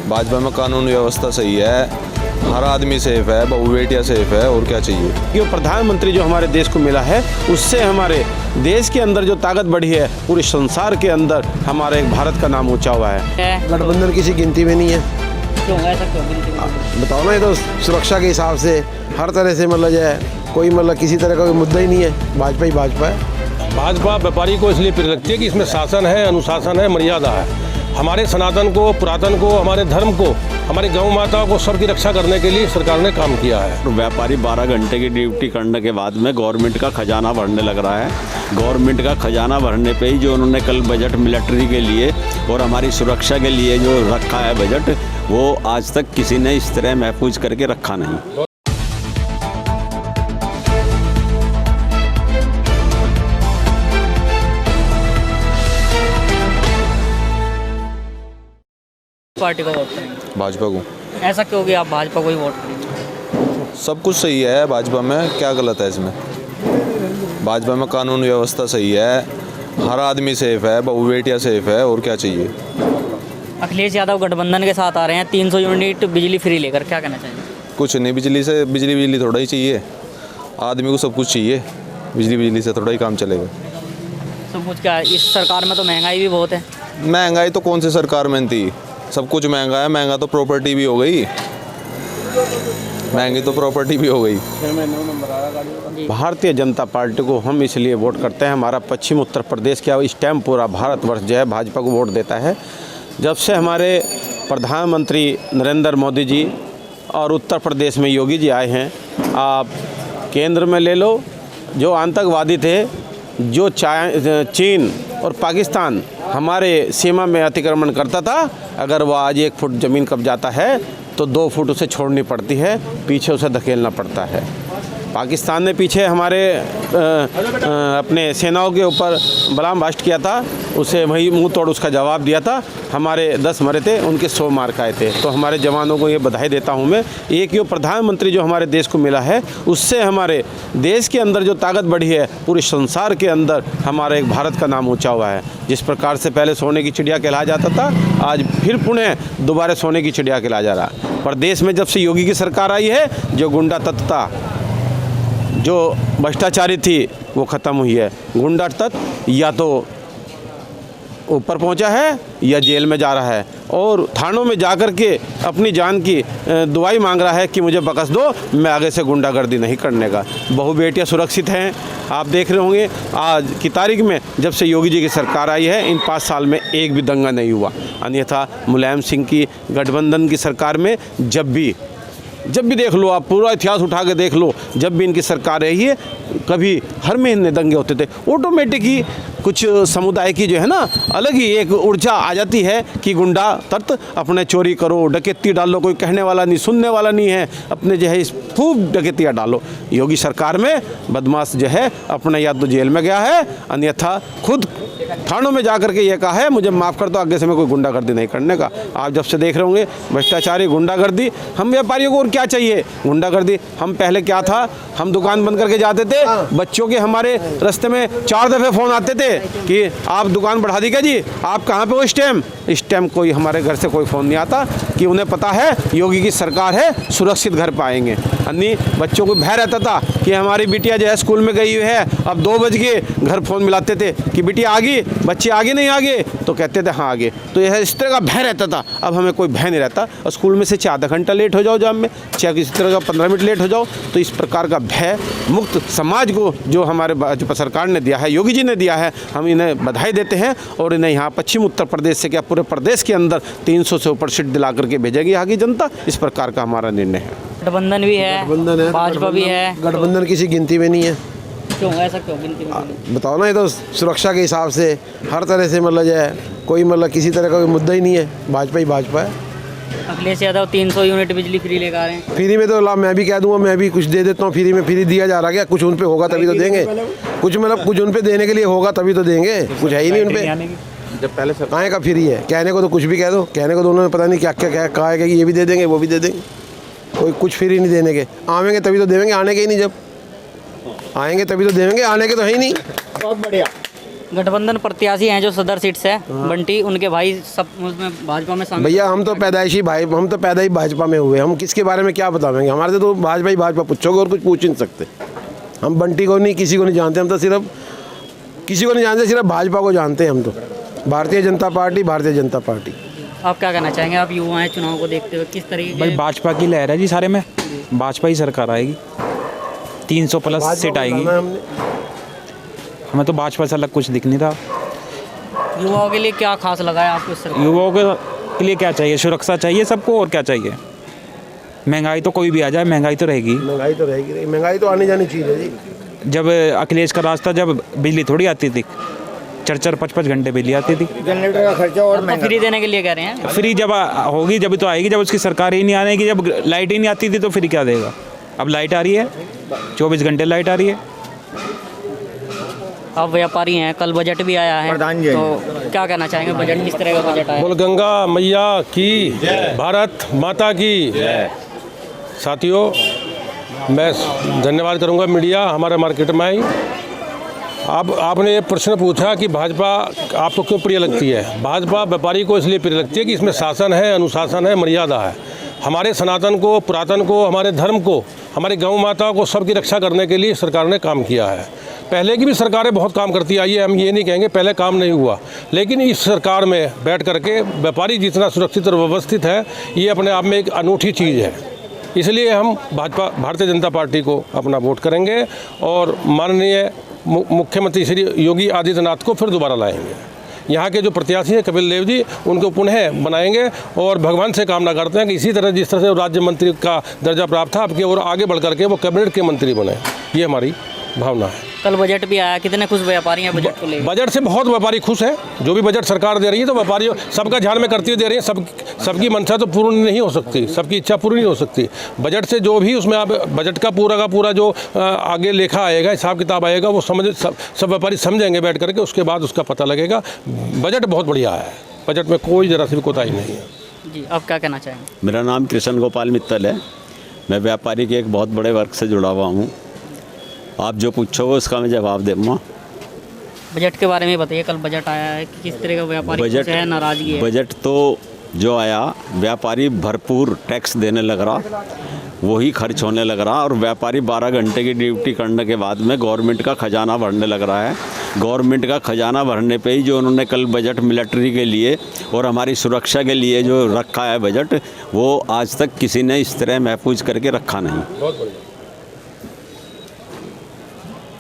भाजपा में कानून व्यवस्था सही है, हर आदमी सेफ है, बहू बेटियाँ सेफ है, और क्या चाहिए। कि प्रधानमंत्री जो हमारे देश को मिला है, उससे हमारे देश के अंदर जो ताकत बढ़ी है, पूरे संसार के अंदर हमारे एक भारत का नाम ऊंचा हुआ है। गठबंधन किसी गिनती में नहीं है। क्यों ऐसा क्यों गिनती में? बताओ ना, ये तो सुरक्षा के हिसाब से हर तरह से मतलब जो है, कोई मतलब किसी तरह का कोई मुद्दा ही नहीं है। भाजपा ही भाजपा है। भाजपा व्यापारी को इसलिए प्रिय लगती है कि इसमें शासन है, अनुशासन है, मर्यादा है। हमारे सनातन को, पुरातन को, हमारे धर्म को, हमारी गौ माता को, सबकी रक्षा करने के लिए सरकार ने काम किया है। व्यापारी 12 घंटे की ड्यूटी करने के बाद में गवर्नमेंट का खजाना भरने लग रहा है। गवर्नमेंट का खजाना भरने पे ही जो उन्होंने कल बजट मिलिट्री के लिए और हमारी सुरक्षा के लिए जो रखा है बजट, वो आज तक किसी ने इस तरह महफूज करके रखा नहीं। पार्टी को वोट करेंगे? भाजपा को। ऐसा क्यों कि आप भाजपा को ही वोट करेंगे? सब कुछ सही है भाजपा में, क्या गलत है इसमें। भाजपा में कानून व्यवस्था सही है, हर आदमी सेफ है, बहू बेटियाँ सेफ है, और क्या चाहिए। अखिलेश यादव गठबंधन के साथ आ रहे हैं 300 यूनिट बिजली फ्री लेकर, क्या कहना चाहिए? कुछ नहीं, बिजली थोड़ा ही चाहिए, आदमी को सब कुछ चाहिए। बिजली से थोड़ा ही काम चलेगा। सब कुछ क्या, इस सरकार में तो महंगाई भी बहुत है। महंगाई तो कौन सी सरकार में थी, सब कुछ महंगा है। महंगा तो प्रॉपर्टी भी हो गई, महंगी तो प्रॉपर्टी भी हो गई। भारतीय जनता पार्टी को हम इसलिए वोट करते हैं, हमारा पश्चिम उत्तर प्रदेश क्या इस टाइम पूरा भारतवर्ष जो है भाजपा को वोट देता है। जब से हमारे प्रधानमंत्री नरेंद्र मोदी जी और उत्तर प्रदेश में योगी जी आए हैं, आप केंद्र में ले लो, जो आतंकवादी थे, जो चीन और पाकिस्तान हमारे सीमा में अतिक्रमण करता था, अगर वह आज 1 फुट ज़मीन कब्जाता है तो 2 फुट उसे छोड़नी पड़ती है, पीछे उसे धकेलना पड़ता है। पाकिस्तान ने पीछे हमारे अपने सेनाओं के ऊपर बलाम बास्ट किया था, उसे वही मुंह तोड़ उसका जवाब दिया था। हमारे 10 मरे थे, उनके 100 मार खाए थे। तो हमारे जवानों को ये बधाई देता हूँ मैं। एक ये प्रधानमंत्री जो हमारे देश को मिला है, उससे हमारे देश के अंदर जो ताकत बढ़ी है, पूरे संसार के अंदर हमारे एक भारत का नाम ऊंचा हुआ है। जिस प्रकार से पहले सोने की चिड़िया कहलाया जाता था, आज फिर पुनः दोबारा सोने की चिड़िया कहलाया जा रहा। प्रदेश में जब से योगी की सरकार आई है, जो गुंडा तत्व था, जो भ्रष्टाचारी थी, वो ख़त्म हुई है। गुंडा तत्व या तो ऊपर पहुंचा है या जेल में जा रहा है, और थानों में जाकर के अपनी जान की दुआई मांग रहा है कि मुझे बख्श दो, मैं आगे से गुंडागर्दी नहीं करने का। बहू बेटियाँ सुरक्षित हैं। आप देख रहे होंगे आज की तारीख में, जब से योगी जी की सरकार आई है, इन 5 साल में एक भी दंगा नहीं हुआ। अन्यथा मुलायम सिंह की गठबंधन की सरकार में जब भी देख लो, आप पूरा इतिहास उठा के देख लो, जब भी इनकी सरकार रही है, कभी हर महीने दंगे होते थे। ऑटोमेटिक ही कुछ समुदाय की जो है ना, अलग ही एक ऊर्जा आ जाती है कि गुंडा तत्व अपने चोरी करो, डकैती डालो, कोई कहने वाला नहीं, सुनने वाला नहीं है, अपने जो है खूब डकैतियाँ डालो। योगी सरकार में बदमाश जो है अपने या तो जेल में गया है, अन्यथा खुद थानों में जाकर के ये कहा है मुझे माफ़ कर दो, आगे से मैं कोई गुंडागर्दी नहीं करने का। आप जब से देख रहे होंगे भ्रष्टाचारी, गुंडागर्दी, हम व्यापारियों को और क्या चाहिए, गुंडागर्दी। हम पहले क्या था, हम दुकान बंद करके जाते थे, बच्चों के हमारे रास्ते में 4 दफ़े फ़ोन आते थे कि आप दुकान बढ़ा दी क्या जी, आप कहाँ पे हो इस टाइम कोई हमारे घर से कोई फ़ोन नहीं आता, कि उन्हें पता है योगी की सरकार है, सुरक्षित घर पाएंगे। अन्य बच्चों को भय रहता था कि हमारी बिटिया जो है स्कूल में गई हुई है, अब 2 बज गए, घर फ़ोन मिलाते थे कि बिटिया आ गई, बच्चे आगे नहीं आगे, तो कहते थे हाँ आगे। तो यह इस तरह का भय रहता था। अब हमें कोई भय नहीं रहता। और स्कूल में से चाहे आधा घंटा लेट हो जाओ जाम में, चाहे किसी तरह का 15 मिनट लेट हो जाओ, तो इस प्रकार का भय मुक्त समाज को जो हमारे भाजपा सरकार ने दिया है, योगी जी ने दिया है, हम इन्हें बधाई देते हैं। और इन्हें यहाँ पश्चिम उत्तर प्रदेश से क्या पूरे प्रदेश के अंदर 300 से ऊपर सीट दिला करके भेजेगी यहाँ की जनता। इस प्रकार का हमारा निर्णय है। गठबंधन भी है, भाजपा भी है। गठबंधन किसी गिनती में नहीं है। क्यों ऐसा क्यों गिनती में नहीं? बताओ ना, ये तो सुरक्षा के हिसाब से हर तरह से मतलब जो है, कोई मतलब किसी तरह का कोई मुद्दा ही नहीं है। भाजपा ही भाजपा है। अखिलेश यादव 300 यूनिट बिजली फ्री लेकर आ रहे हैं। फ्री में तो ला, मैं भी कह दूंगा, मैं भी कुछ दे देता हूँ फ्री में। फ्री दिया जा रहा है क्या? कुछ उन पे होगा तभी तो देंगे। कुछ मतलब कुछ उन पे देने के लिए होगा तभी तो देंगे। कुछ है ही नहीं उन पे। जब पहले कहाँ का फ्री है? कहने को तो कुछ भी कह दो, कहने को तो उन्होंने पता नहीं क्या क्या कहा है कि ये भी दे देंगे वो भी दे देंगे। कोई कुछ फ्री नहीं देने के। आवेंगे तभी तो देंगे, आने के ही नहीं। जब आएंगे तभी तो देंगे, आने के तो है ही नहीं। बहुत बढ़िया। गठबंधन प्रत्याशी हैं जो सदर सीट से बंटी, उनके भाई सब उसमें भाजपा में शामिल। भैया हम तो पैदा ही भाजपा में हुए, हम किसके बारे में क्या बताएंगे। हमारे से तो भाजपा ही भाजपा पूछोगे और कुछ पूछ ही नहीं सकते। हम बंटी को नहीं, किसी को नहीं जानते, हम तो सिर्फ किसी को नहीं जानते, सिर्फ भाजपा को जानते हैं हम तो। भारतीय जनता पार्टी। आप क्या कहना चाहेंगे? आप युवा हैं, चुनाव को देखते हुए किस तरीके भाई भाजपा की लहर है जी सारे में, भाजपा ही सरकार आएगी, 300 प्लस सीट आएगी। हमें तो भाजपा से अलग कुछ दिख नहीं रहा। युवाओं के लिए क्या खास लगा है आपको इस सरकार? युवाओं के लिए क्या चाहिए? सुरक्षा चाहिए सबको, और क्या चाहिए? महंगाई तो कोई भी आ जाए, महंगाई तो रहेगी। महंगाई तो आनी जानी चीज़ है जी। जब अखिलेश का रास्ता, जब बिजली थोड़ी आती थी, 4-5 घंटे बिजली आती थी। जनरेटर का खर्चा और तो फ्री देने के लिए कह रहे हैं। फ्री जब होगी जब तो आएगी, जब उसकी सरकार ही नहीं आने की, जब लाइट ही नहीं आती थी तो फ्री क्या देगा? अब लाइट आ रही है, 24 घंटे लाइट आ रही है। आप व्यापारी हैं, कल बजट भी आया है, तो क्या कहना चाहेंगे? बजट किस तरह का बजट आया? बोल गंगा मैया की, भारत माता की। साथियों, मैं धन्यवाद करूंगा मीडिया हमारे मार्केट में आई। अब आपने ये प्रश्न पूछा कि भाजपा आपको क्यों प्रिय लगती है। भाजपा व्यापारी को इसलिए प्रिय लगती है कि इसमें शासन है, अनुशासन है, मर्यादा है। हमारे सनातन को, पुरातन को, हमारे धर्म को, हमारी गौ माता को, सबकी रक्षा करने के लिए सरकार ने काम किया है। पहले की भी सरकारें बहुत काम करती आई है, हम ये नहीं कहेंगे पहले काम नहीं हुआ, लेकिन इस सरकार में बैठ करके व्यापारी जितना सुरक्षित और व्यवस्थित है, ये अपने आप में एक अनूठी चीज़ है। इसलिए हम भारतीय जनता पार्टी को अपना वोट करेंगे और माननीय मुख्यमंत्री श्री योगी आदित्यनाथ को फिर दोबारा लाएंगे। यहाँ के जो प्रत्याशी हैं कपिल देव जी, उनको पुनः बनाएंगे और भगवान से कामना करते हैं कि इसी तरह जिस तरह से राज्य मंत्री का दर्जा प्राप्त था, अब की और आगे बढ़ करके वो कैबिनेट के मंत्री बने, ये हमारी भावना है। कल बजट भी आया, कितने खुश व्यापारी हैं बजट को लेकर? बजट से बहुत व्यापारी खुश है। जो भी बजट सरकार दे रही है तो व्यापारी सबका ध्यान में करती हुई दे रही है। सबकी मंशा तो पूर्ण नहीं हो सकती, सबकी इच्छा पूरी नहीं हो सकती। बजट से जो भी उसमें आप बजट का पूरा जो आगे लेखा आएगा, हिसाब किताब आएगा, वो सब व्यापारी समझेंगे बैठ करके, उसके बाद उसका पता लगेगा। बजट बहुत बढ़िया है, बजट में कोई जरा सी भी कोताही नहीं है। जी, आप क्या कहना चाहेंगे? मेरा नाम कृष्ण गोपाल मित्तल है। मैं व्यापारी के एक बहुत बड़े वर्ग से जुड़ा हुआ हूँ। आप जो पूछोगे उसका मैं जवाब दूँगा। बजट के बारे में बताइए, कल बजट आया है कि किस तरह का व्यापारी खुश है, नाराजगी है? बजट तो जो आया, व्यापारी भरपूर टैक्स देने लग रहा, वही खर्च होने लग रहा, और व्यापारी 12 घंटे की ड्यूटी करने के बाद में गवर्नमेंट का खजाना भरने लग रहा है। गवर्नमेंट का खजाना भरने पे ही जो उन्होंने कल बजट मिलिट्री के लिए और हमारी सुरक्षा के लिए जो रखा है बजट, वो आज तक किसी ने इस तरह महफूज करके रखा नहीं।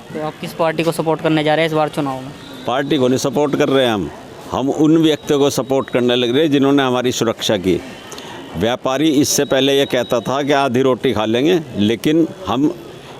तो आप किस पार्टी को सपोर्ट करने जा रहे हैं इस बार चुनाव में? पार्टी को नहीं सपोर्ट कर रहे हैं हम उन व्यक्तियों को सपोर्ट करने लग रहे हैं जिन्होंने हमारी सुरक्षा की। व्यापारी इससे पहले ये कहता था कि आधी रोटी खा लेंगे, लेकिन हम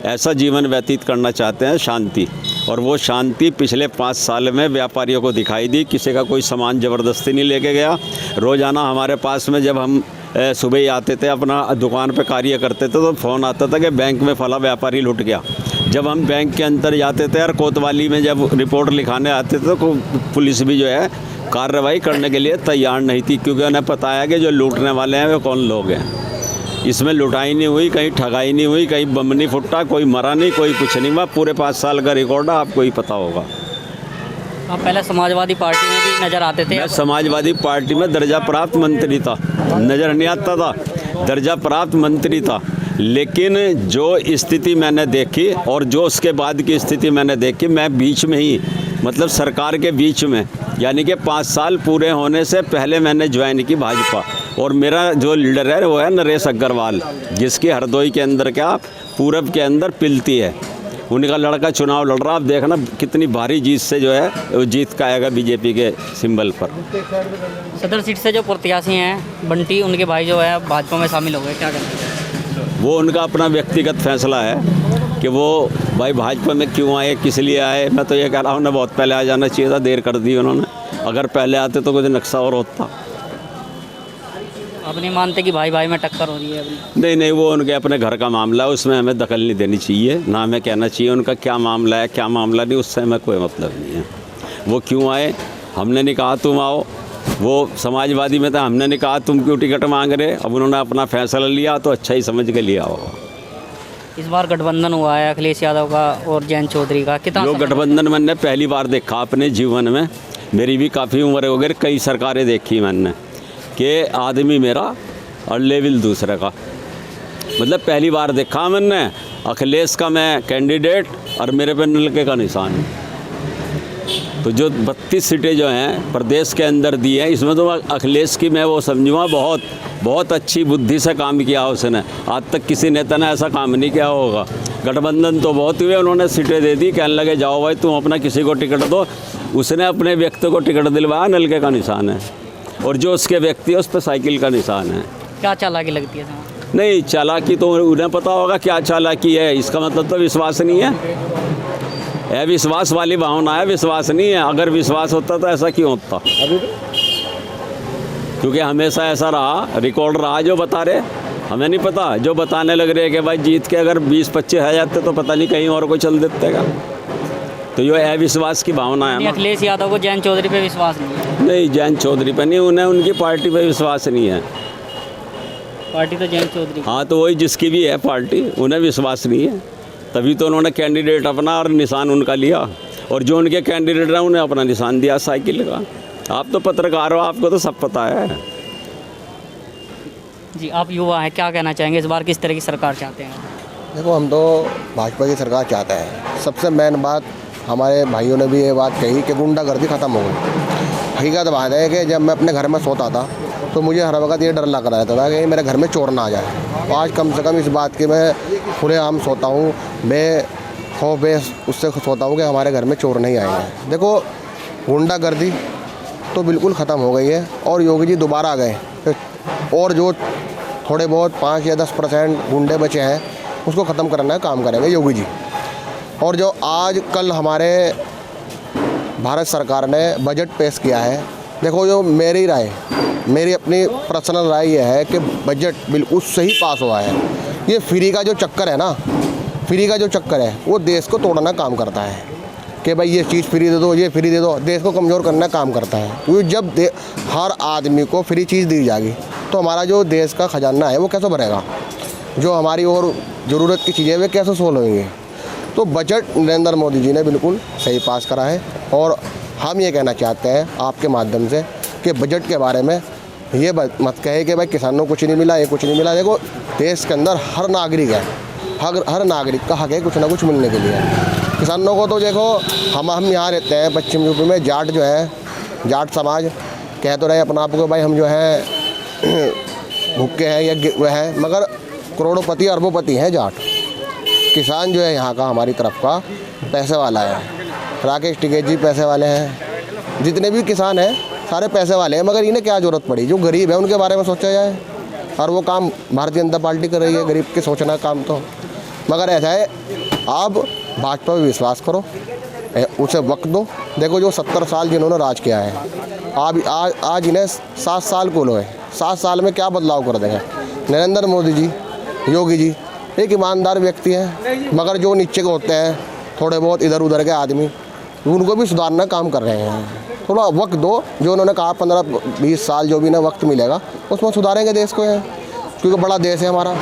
ऐसा जीवन व्यतीत करना चाहते हैं शांति, और वो शांति पिछले 5 साल में व्यापारियों को दिखाई दी। किसी का कोई सामान ज़बरदस्ती नहीं लेके गया। रोज़ाना हमारे पास में जब हम सुबह ही आते थे, अपना दुकान पे कार्य करते थे, तो फ़ोन आता था कि बैंक में फला व्यापारी लुट गया। जब हम बैंक के अंदर जाते थे और कोतवाली में जब रिपोर्ट लिखाने आते थे, तो पुलिस भी जो है कार्रवाई करने के लिए तैयार नहीं थी, क्योंकि उन्हें पता है कि जो लूटने वाले हैं वो कौन लोग हैं। इसमें लुटाई नहीं हुई, कहीं ठगाई नहीं हुई, कहीं बम नहीं फुटा, कोई मरा नहीं, कोई कुछ नहीं हुआ। पूरे 5 साल का रिकॉर्ड है, आपको ही पता होगा। आप पहले समाजवादी पार्टी में भी नज़र आते थे। मैं समाजवादी पार्टी में दर्जा प्राप्त मंत्री था, नज़र नहीं आता था, दर्जा प्राप्त मंत्री था। लेकिन जो स्थिति मैंने देखी और जो उसके बाद की स्थिति मैंने देखी, मैं बीच में ही, मतलब सरकार के बीच में, यानी कि 5 साल पूरे होने से पहले मैंने ज्वाइन की भाजपा। और मेरा जो लीडर है वो है नरेश अग्रवाल, जिसकी हरदोई के अंदर क्या पूरब के अंदर पिलती है। उनका लड़का चुनाव लड़ रहा, आप देखना कितनी भारी जीत से जो है वो जीत का आएगा बीजेपी के सिंबल पर। सदर सीट से जो प्रत्याशी हैं बंटी, उनके भाई जो है भाजपा में शामिल हो गए, क्या कहते हैं? वो उनका अपना व्यक्तिगत फैसला है कि वो भाई भाजपा में क्यों आए, किस लिए आए। मैं तो ये कह रहा हूँ, उन्हें बहुत पहले आ जाना चाहिए था, देर कर दी उन्होंने। अगर पहले आते तो कुछ नक्शा और होता। आप नहीं मानते कि भाई भाई में टक्कर हो रही है अभी? नहीं, वो उनके अपने घर का मामला है, उसमें हमें दखल नहीं देनी चाहिए, ना हमें कहना चाहिए उनका क्या मामला है क्या मामला नहीं, उससे हमें कोई मतलब नहीं है। वो क्यों आए, हमने नहीं कहा तुम आओ। वो समाजवादी में था, हमने नहीं कहा तुम क्यों टिकट मांग रहे। अब उन्होंने अपना फैसला लिया तो अच्छा ही समझ के लिया होगा। इस बार गठबंधन हुआ है अखिलेश यादव का और जयंत चौधरी का, कितना जो समय- गठबंधन मैंने पहली बार देखा अपने जीवन में, मेरी भी काफ़ी उम्र हो गई, कई सरकारें देखी मैंने, कि आदमी मेरा और लेवल दूसरे का। मतलब पहली बार देखा मैंने अखिलेश का मैं कैंडिडेट और मेरे पे नलके का निशान है। तो जो 32 सीटें जो हैं प्रदेश के अंदर दी हैं, इसमें तो अखिलेश की मैं वो समझूँगा बहुत बहुत अच्छी बुद्धि से काम किया उसने। आज तक किसी नेता ने ऐसा काम नहीं किया होगा। गठबंधन तो बहुत हुए, उन्होंने सीटें दे दी, कहने लगे जाओ भाई तुम अपना किसी को टिकट दो। उसने अपने व्यक्ति को टिकट दिलवाया, नलके का निशान है, और जो उसके व्यक्ति है उस पर साइकिल का निशान है। क्या चालाकी लगती है इसमें? नहीं, चालाकी तो उन्हें पता होगा क्या चालाकी है, इसका मतलब तो विश्वास नहीं है। यह विश्वास वाली भावना है, विश्वास नहीं है। अगर विश्वास होता तो ऐसा क्यों होता? क्योंकि हमेशा ऐसा रहा, रिकॉर्ड रहा जो बता रहे, हमें नहीं पता। जो बताने लग रहे कि भाई जीत के अगर 20-25 आ जाते तो पता नहीं कहीं और कोई चल देते का। तो ये अविश्वास की भावना है। अखिलेश यादव को जयंत चौधरी पे विश्वास नहीं है? नहीं, जयंत चौधरी पे नहीं, उन्हें उनकी पार्टी पे विश्वास नहीं है। पार्टी तो जयंत चौधरी। हाँ, तो वही जिसकी भी है पार्टी, उन्हें विश्वास नहीं है, तभी तो उन्होंने कैंडिडेट अपना और निशान उनका लिया, और जो उनके कैंडिडेट हैं उन्हें अपना निशान दिया साइकिल का। आप तो पत्रकार हो, आपको तो सब पता है। जी, आप युवा हैं, क्या कहना चाहेंगे, इस बार किस तरह की सरकार चाहते हैं? देखो, हम तो भाजपा की सरकार चाहते हैं। सबसे मेन बात, हमारे भाइयों ने भी ये बात कही कि गुंडागर्दी ख़त्म हो गई। हकीकत बात है कि जब मैं अपने घर में सोता था तो मुझे हर वक्त ये डर लग रहता था कि मेरे घर में चोर ना आ जाए। आज कम से कम इस बात की मैं खुलेआम सोता हूँ, बेखौफ उससे सोता हूँ कि हमारे घर में चोर नहीं आएंगे। देखो, गुंडागर्दी तो बिल्कुल ख़त्म हो गई है, और योगी जी दोबारा आ गए, और जो थोड़े बहुत 5 या 10% गुंडे बचे हैं उसको ख़त्म करने का काम करेंगे योगी जी। और जो आज कल हमारे भारत सरकार ने बजट पेश किया है, देखो, जो मेरी राय, मेरी अपनी पर्सनल राय ये है कि बजट बिल्कुल सही पास हुआ है। ये फ्री का जो चक्कर है ना, फ्री का जो चक्कर है वो देश को तोड़ना काम करता है कि भाई ये चीज़ फ्री दे दो, ये फ्री दे दो, देश को कमज़ोर करना काम करता है। क्योंकि जब हर आदमी को फ्री चीज़ दी जाएगी तो हमारा जो देश का खजाना है वो कैसे भरेगा, जो हमारी और ज़रूरत की चीज़ें वे कैसे सोल्व होंगी। तो बजट नरेंद्र मोदी जी ने बिल्कुल सही पास करा है, और हम ये कहना चाहते हैं आपके माध्यम से कि बजट के बारे में ये मत कहे कि भाई किसानों को कुछ नहीं मिला, ये कुछ नहीं मिला। देखो, देश के अंदर हर नागरिक है, हर नागरिक का हक है कुछ ना कुछ मिलने के लिए। किसानों को तो देखो, हम यहाँ रहते हैं पश्चिम यूपी में, जाट जो है, जाट समाज कह तो रहे अपना आप को भाई हम जो है भूखे हैं या वह है, मगर करोड़पति अरबोपति हैं जाट। किसान जो है यहाँ का, हमारी तरफ का पैसे वाला है। राकेश टिकैत जी पैसे वाले हैं, जितने भी किसान हैं सारे पैसे वाले हैं, मगर इन्हें क्या ज़रूरत पड़ी? जो गरीब है उनके बारे में सोचा जाए, और वो काम भारतीय जनता पार्टी कर रही है, गरीब के सोचना काम तो। मगर ऐसा है, आप भाजपा पर विश्वास करो, उसे वक्त दो। देखो, जो 70 साल जिन्होंने राज किया है, आज इन्हें 7 साल को हुए, 7 साल में क्या बदलाव कर देंगे? नरेंद्र मोदी जी, योगी जी एक ईमानदार व्यक्ति हैं, मगर जो नीचे के होते हैं थोड़े बहुत इधर उधर के आदमी, उनको भी सुधारना काम कर रहे हैं। थोड़ा वक्त दो, जो उन्होंने कहा 15-20 साल जो भी ना वक्त मिलेगा उसमें सुधारेंगे देश को है, क्योंकि बड़ा देश है हमारा,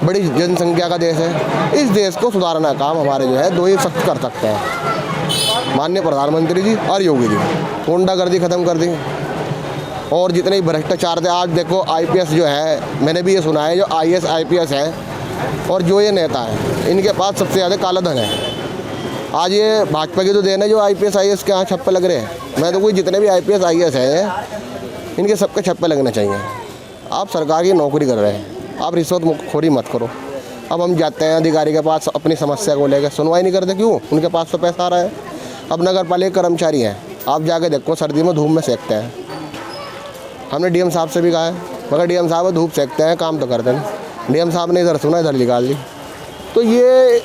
बड़ी जनसंख्या का देश है। इस देश को सुधारना काम हमारे जो है दो ही शख्स कर सकते हैं, माननीय प्रधानमंत्री जी और योगी जी। गुंडागर्दी ख़त्म कर दी, और जितने भ्रष्टाचार थे, आज देखो IPS जो है, मैंने भी ये सुना है, जो IAS IPS है और जो ये नेता है, इनके पास सबसे ज़्यादा काला धन है। आज ये भाजपा की तो देन है जो IPS IAS के यहाँ छप्पे लग रहे हैं। मैं तो कोई जितने भी IPS IAS हैं, इनके सबके छप्पे लगने चाहिए। आप सरकार की नौकरी कर रहे हैं, आप रिश्वतखोरी मत करो। अब हम जाते हैं अधिकारी के पास अपनी समस्या को लेकर, सुनवाई नहीं करते, क्यों? उनके पास तो पैसा आ रहा है। अब नगर पालिका कर्मचारी हैं, आप जाके देखो सर्दी में धूप में सेकते हैं। हमने DM साहब से भी कहा है, मगर DM साहब धूप सेकते हैं, काम तो करते नहीं। DM साहब ने इधर सुना, इधर निकाल दी। तो ये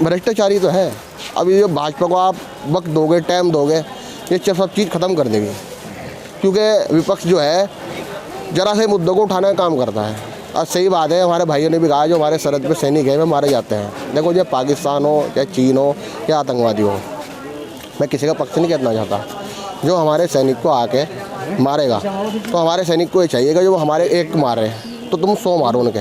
भ्रष्टाचारी तो है। अब ये भाजपा को आप वक्त दोगे, टाइम दोगे, ये सब चीज़ ख़त्म कर देगी, क्योंकि विपक्ष जो है जरा से मुद्दों को उठाने का काम करता है। और सही बात है, हमारे भाइयों ने भी कहा, जो हमारे सरहद पे सैनिक है वे मारे जाते हैं। देखो, चाहे पाकिस्तान हो, चाहे चीन हो, या आतंकवादी हो, मैं किसी का पक्ष नहीं कहना चाहता। जो हमारे सैनिक को आके मारेगा, तो हमारे सैनिक को ये चाहिएगा, जो हमारे एक मारे तो तुम 100 मारो उनके।